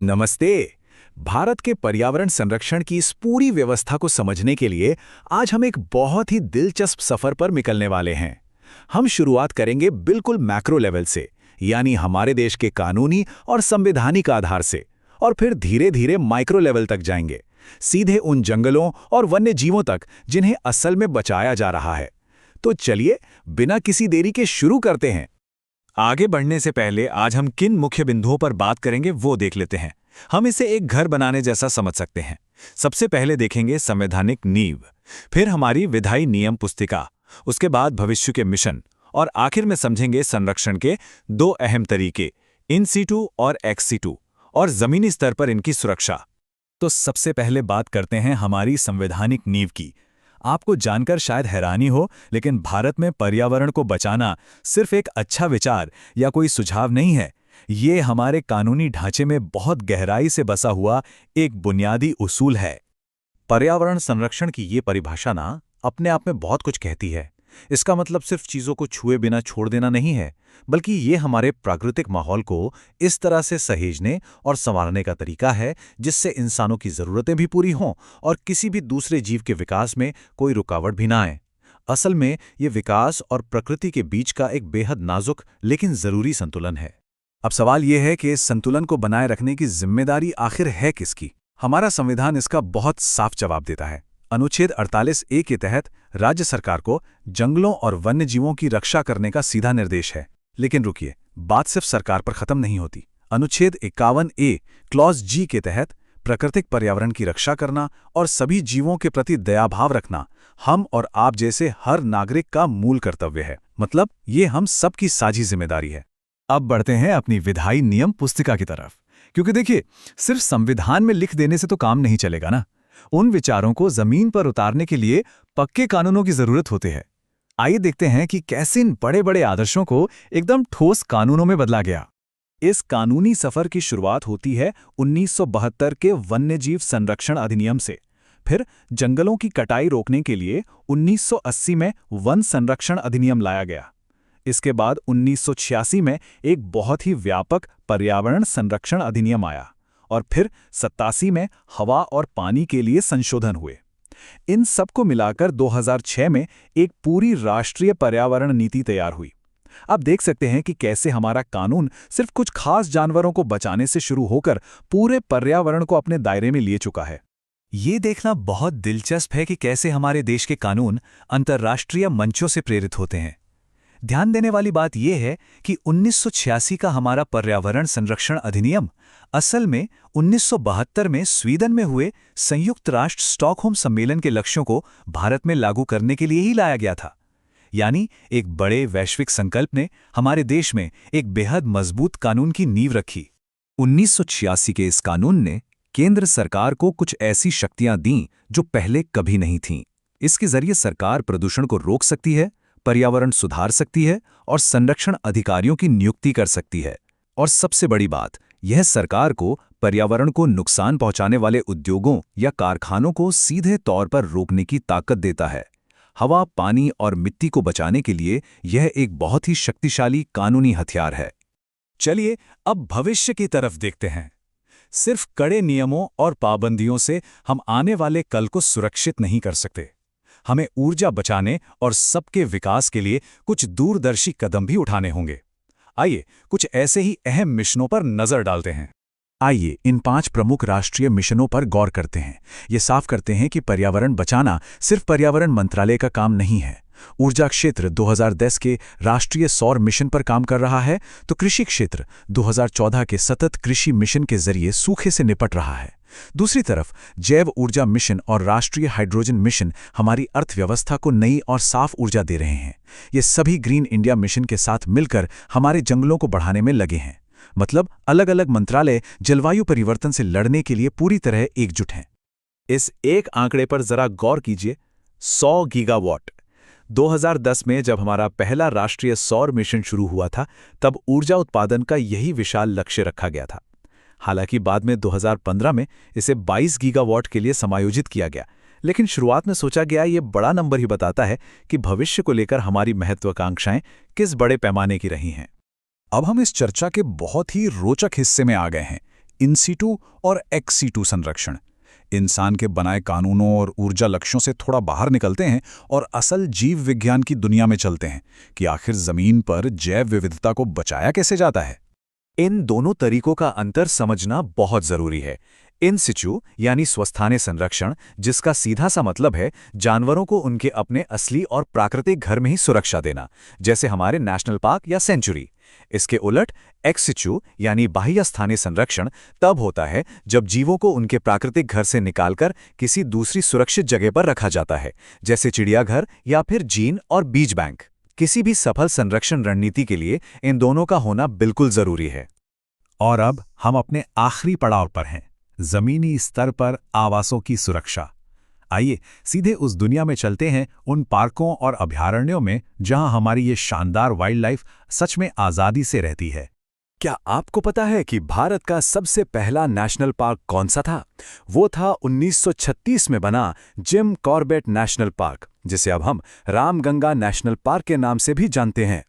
नमस्ते। भारत के पर्यावरण संरक्षण की इस पूरी व्यवस्था को समझने के लिए आज हम एक बहुत ही दिलचस्प सफर पर निकलने वाले हैं। हम शुरुआत करेंगे बिल्कुल मैक्रो लेवल से, यानी हमारे देश के कानूनी और संवैधानिक आधार से, और फिर धीरे धीरे माइक्रो लेवल तक जाएंगे, सीधे उन जंगलों और वन्य जीवों तक जिन्हें असल में बचाया जा रहा है। तो चलिए बिना किसी देरी के शुरू करते हैं। आगे बढ़ने से पहले आज हम किन मुख्य बिंदुओं पर बात करेंगे वो देख लेते हैं। हम इसे एक घर बनाने जैसा समझ सकते हैं। सबसे पहले देखेंगे संवैधानिक नींव, फिर हमारी विधायी नियम पुस्तिका, उसके बाद भविष्य के मिशन, और आखिर में समझेंगे संरक्षण के दो अहम तरीके, इन सीटू और एक्स सीटू, और जमीनी स्तर पर इनकी सुरक्षा। तो सबसे पहले बात करते हैं हमारी संवैधानिक नींव की। आपको जानकर शायद हैरानी हो, लेकिन भारत में पर्यावरण को बचाना सिर्फ एक अच्छा विचार या कोई सुझाव नहीं है। ये हमारे कानूनी ढांचे में बहुत गहराई से बसा हुआ एक बुनियादी उसूल है। पर्यावरण संरक्षण की ये परिभाषा ना अपने आप में बहुत कुछ कहती है। इसका मतलब सिर्फ चीजों को छुए बिना छोड़ देना नहीं है, बल्कि ये हमारे प्राकृतिक माहौल को इस तरह से सहेजने और संवारने का तरीका है जिससे इंसानों की जरूरतें भी पूरी हों और किसी भी दूसरे जीव के विकास में कोई रुकावट भी ना आए। असल में ये विकास और प्रकृति के बीच का एक बेहद नाजुक लेकिन जरूरी संतुलन है। अब सवाल यह है कि इस संतुलन को बनाए रखने की जिम्मेदारी आखिर है किसकी? हमारा संविधान इसका बहुत साफ जवाब देता है। अनुच्छेद 48A के तहत राज्य सरकार को जंगलों और वन्य जीवों की रक्षा करने का सीधा निर्देश है। लेकिन रुकिए, बात सिर्फ सरकार पर खत्म नहीं होती। अनुच्छेद 51A क्लॉज G के तहत प्राकृतिक पर्यावरण की रक्षा करना और सभी जीवों के प्रति दयाभाव रखना हम और आप जैसे हर नागरिक का मूल कर्तव्य है। मतलब ये हम सबकी साझी जिम्मेदारी है। अब बढ़ते हैं अपनी विधायी नियम पुस्तिका की तरफ, क्योंकि देखिए, सिर्फ संविधान में लिख देने से तो काम नहीं चलेगा ना। उन विचारों को जमीन पर उतारने के लिए पक्के कानूनों की जरूरत होती है। आइए देखते हैं कि कैसे इन बड़े बड़े आदर्शों को एकदम ठोस कानूनों में बदला गया। इस कानूनी सफर की शुरुआत होती है 1972 के वन्यजीव संरक्षण अधिनियम से। फिर जंगलों की कटाई रोकने के लिए 1980 में वन संरक्षण अधिनियम लाया गया। इसके बाद 1986 में एक बहुत ही व्यापक पर्यावरण संरक्षण अधिनियम आया, और फिर 87 में हवा और पानी के लिए संशोधन हुए। इन सब को मिलाकर 2006 में एक पूरी राष्ट्रीय पर्यावरण नीति तैयार हुई। आप देख सकते हैं कि कैसे हमारा कानून सिर्फ कुछ खास जानवरों को बचाने से शुरू होकर पूरे पर्यावरण को अपने दायरे में लिए चुका है। ये देखना बहुत दिलचस्प है कि कैसे हमारे देश के कानून अंतर्राष्ट्रीय मंचों से प्रेरित होते हैं। ध्यान देने वाली बात यह है कि 1986 का हमारा पर्यावरण संरक्षण अधिनियम असल में 1972 में स्वीडन में हुए संयुक्त राष्ट्र स्टॉकहोम सम्मेलन के लक्ष्यों को भारत में लागू करने के लिए ही लाया गया था। यानी एक बड़े वैश्विक संकल्प ने हमारे देश में एक बेहद मजबूत कानून की नींव रखी। 1986 के इस कानून ने केंद्र सरकार को कुछ ऐसी शक्तियां दीं जो पहले कभी नहीं थीं। इसके जरिए सरकार प्रदूषण को रोक सकती है, पर्यावरण सुधार सकती है और संरक्षण अधिकारियों की नियुक्ति कर सकती है। और सबसे बड़ी बात, यह सरकार को पर्यावरण को नुकसान पहुंचाने वाले उद्योगों या कारखानों को सीधे तौर पर रोकने की ताकत देता है। हवा, पानी और मिट्टी को बचाने के लिए यह एक बहुत ही शक्तिशाली कानूनी हथियार है। चलिए अब भविष्य की तरफ देखते हैं। सिर्फ कड़े नियमों और पाबंदियों से हम आने वाले कल को सुरक्षित नहीं कर सकते। हमें ऊर्जा बचाने और सबके विकास के लिए कुछ दूरदर्शी कदम भी उठाने होंगे। आइए कुछ ऐसे ही अहम मिशनों पर नजर डालते हैं। आइए इन 5 प्रमुख राष्ट्रीय मिशनों पर गौर करते हैं। ये साफ करते हैं कि पर्यावरण बचाना सिर्फ पर्यावरण मंत्रालय का काम नहीं है। ऊर्जा क्षेत्र 2010 के राष्ट्रीय सौर मिशन पर काम कर रहा है, तो कृषि क्षेत्र 2014 के सतत कृषि मिशन के जरिए सूखे से निपट रहा है। दूसरी तरफ जैव ऊर्जा मिशन और राष्ट्रीय हाइड्रोजन मिशन हमारी अर्थव्यवस्था को नई और साफ ऊर्जा दे रहे हैं। ये सभी ग्रीन इंडिया मिशन के साथ मिलकर हमारे जंगलों को बढ़ाने में लगे हैं। मतलब अलग अलग मंत्रालय जलवायु परिवर्तन से लड़ने के लिए पूरी तरह एकजुट हैं। इस एक आंकड़े पर जरा गौर कीजिए, 100 गीगावाट। 2010 में जब हमारा पहला राष्ट्रीय सौर मिशन शुरू हुआ था, तब ऊर्जा उत्पादन का यही विशाल लक्ष्य रखा गया था। हालांकि बाद में 2015 में इसे 22 गीगावाट के लिए समायोजित किया गया, लेकिन शुरुआत में सोचा गया ये बड़ा नंबर ही बताता है कि भविष्य को लेकर हमारी महत्वाकांक्षाएं किस बड़े पैमाने की रही हैं। अब हम इस चर्चा के बहुत ही रोचक हिस्से में आ गए हैं, इन सीटू और एक्स सीटू संरक्षण इंसान के बनाए कानूनों और ऊर्जा लक्ष्यों से थोड़ा बाहर निकलते हैं और असल जीव विज्ञान की दुनिया में चलते हैं कि आखिर जमीन पर जैव विविधता को बचाया कैसे जाता है। इन दोनों तरीकों का अंतर समझना बहुत जरूरी है। इन सिचु यानी स्वस्थानीय संरक्षण, जिसका सीधा सा मतलब है जानवरों को उनके अपने असली और प्राकृतिक घर में ही सुरक्षा देना, जैसे हमारे नेशनल पार्क या सेंचुरी। इसके उलट एक्स सिचु यानी बाह्य स्थानीय संरक्षण तब होता है जब जीवों को उनके प्राकृतिक घर से निकालकर किसी दूसरी सुरक्षित जगह पर रखा जाता है, जैसे चिड़ियाघर या फिर जीन और बीज बैंक। किसी भी सफल संरक्षण रणनीति के लिए इन दोनों का होना बिल्कुल जरूरी है। और अब हम अपने आखिरी पड़ाव पर हैं, जमीनी स्तर पर आवासों की सुरक्षा। आइए सीधे उस दुनिया में चलते हैं, उन पार्कों और अभयारण्यों में जहां हमारी ये शानदार वाइल्ड लाइफ सच में आज़ादी से रहती है। क्या आपको पता है कि भारत का सबसे पहला नेशनल पार्क कौन सा था? वो था 1936 में बना जिम कॉर्बेट नेशनल पार्क, जिसे अब हम रामगंगा नेशनल पार्क के नाम से भी जानते हैं।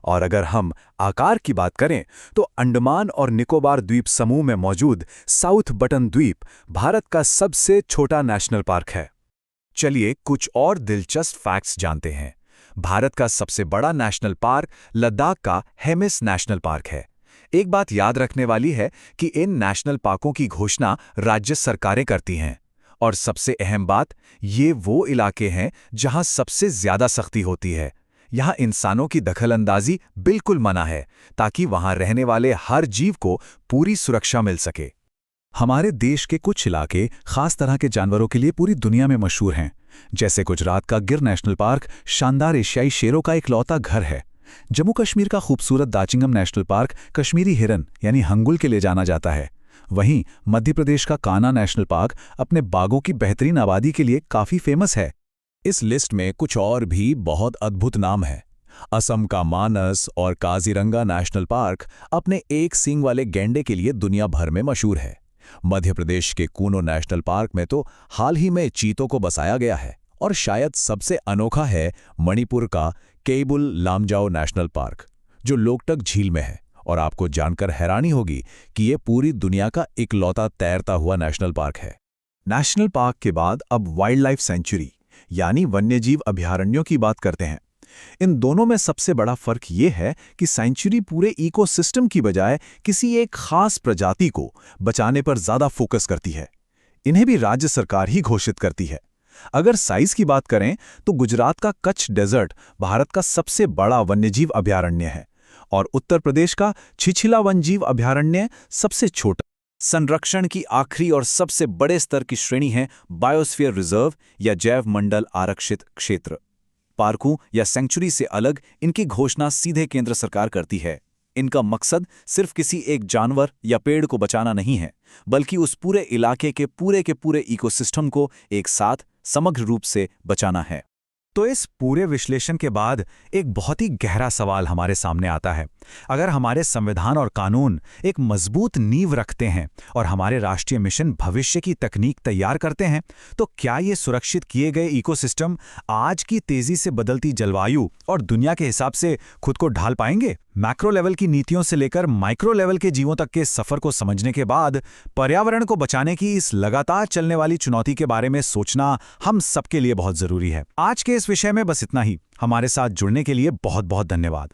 और अगर हम आकार की बात करें तो अंडमान और निकोबार द्वीप समूह में मौजूद साउथ बटन द्वीप भारत का सबसे छोटा नेशनल पार्क है। चलिए कुछ और दिलचस्प फैक्ट्स जानते हैं। भारत का सबसे बड़ा नेशनल पार्क लद्दाख का हेमिस नेशनल पार्क है। एक बात याद रखने वाली है कि इन नेशनल पार्कों की घोषणा राज्य सरकारें करती हैं। और सबसे अहम बात, ये वो इलाके हैं जहां सबसे ज्यादा सख्ती होती है। यहाँ इंसानों की दखलंदाजी बिल्कुल मना है, ताकि वहाँ रहने वाले हर जीव को पूरी सुरक्षा मिल सके। हमारे देश के कुछ इलाके खास तरह के जानवरों के लिए पूरी दुनिया में मशहूर हैं, जैसे गुजरात का गिर नेशनल पार्क शानदार एशियाई शेरों का इकलौता घर है। जम्मू कश्मीर का खूबसूरत दाचिंगम नेशनल पार्क कश्मीरी हिरन यानी हंगुल के लिए जाना जाता है। वहीं मध्य प्रदेश का कान्हा नेशनल पार्क अपने बाघों की बेहतरीन आबादी के लिए काफ़ी फेमस है। इस लिस्ट में कुछ और भी बहुत अद्भुत नाम हैं। असम का मानस और काजीरंगा नेशनल पार्क अपने एक सींग वाले गैंडे के लिए दुनिया भर में मशहूर है। मध्य प्रदेश के कूनो नेशनल पार्क में तो हाल ही में चीतों को बसाया गया है। और शायद सबसे अनोखा है मणिपुर का केबुल लामजाओ नेशनल पार्क, जो लोकटक झील में है। और आपको जानकर हैरानी होगी कि ये पूरी दुनिया का इकलौता तैरता हुआ नेशनल पार्क है। नेशनल पार्क के बाद अब वाइल्ड लाइफ सेंचुरी यानी वन्यजीव अभयारण्यों की बात करते हैं। इन दोनों में सबसे बड़ा फर्क ये है कि सेंचुरी पूरे इकोसिस्टम की बजाय किसी एक खास प्रजाति को बचाने पर ज्यादा फोकस करती है। इन्हें भी राज्य सरकार ही घोषित करती है। अगर साइज की बात करें तो गुजरात का कच्छ डेजर्ट भारत का सबसे बड़ा वन्यजीव अभयारण्य है और उत्तर प्रदेश का छिछिला वन्यजीव अभयारण्य सबसे छोटा। संरक्षण की आखिरी और सबसे बड़े स्तर की श्रेणी है बायोस्फीयर रिजर्व या जैव मंडल आरक्षित क्षेत्र। पार्कों या सेंचुरी से अलग इनकी घोषणा सीधे केंद्र सरकार करती है। इनका मकसद सिर्फ किसी एक जानवर या पेड़ को बचाना नहीं है, बल्कि उस पूरे इलाके के पूरे इकोसिस्टम को एक साथ समग्र रूप से बचाना है। तो इस पूरे विश्लेषण के बाद एक बहुत ही गहरा सवाल हमारे सामने आता है। अगर हमारे संविधान और कानून एक मजबूत नींव रखते हैं और हमारे राष्ट्रीय मिशन भविष्य की तकनीक तैयार करते हैं, तो क्या ये सुरक्षित किए गए इकोसिस्टम आज की तेजी से बदलती जलवायु और दुनिया के हिसाब से खुद को ढाल पाएंगे? मैक्रो लेवल की नीतियों से लेकर माइक्रो लेवल के जीवों तक के सफर को समझने के बाद पर्यावरण को बचाने की इस लगातार चलने वाली चुनौती के बारे में सोचना हम सबके लिए बहुत जरूरी है। आज के इस विषय में बस इतना ही। हमारे साथ जुड़ने के लिए बहुत बहुत धन्यवाद।